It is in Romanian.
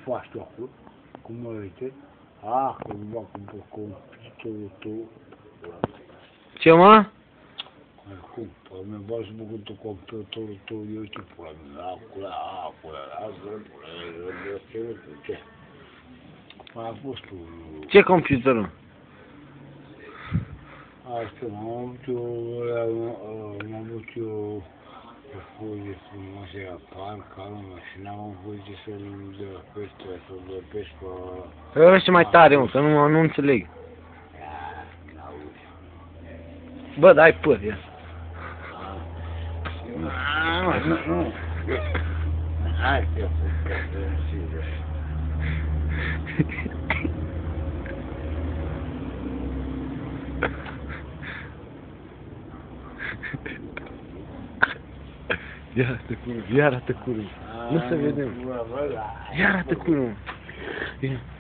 faci tu acolo? Cum mă uite? Cumva cu computerul. Ce, mă? Cum? Păi mi-a băgat să băgut tu computerul tău, eu ce pula mea, acolo, ce? A fost tu. Ce computerul? Asta, m-am avut eu o folie frumoasă la parc, calmă, și n-am avut de să-l dă peste pe... Ăla mai tare, mă, că nu înțeleg. Bă, dai păr, ia. Hai că sigur. Ia arată curul, ia arată curul. Nu se vede. Ia arată curul. Ia.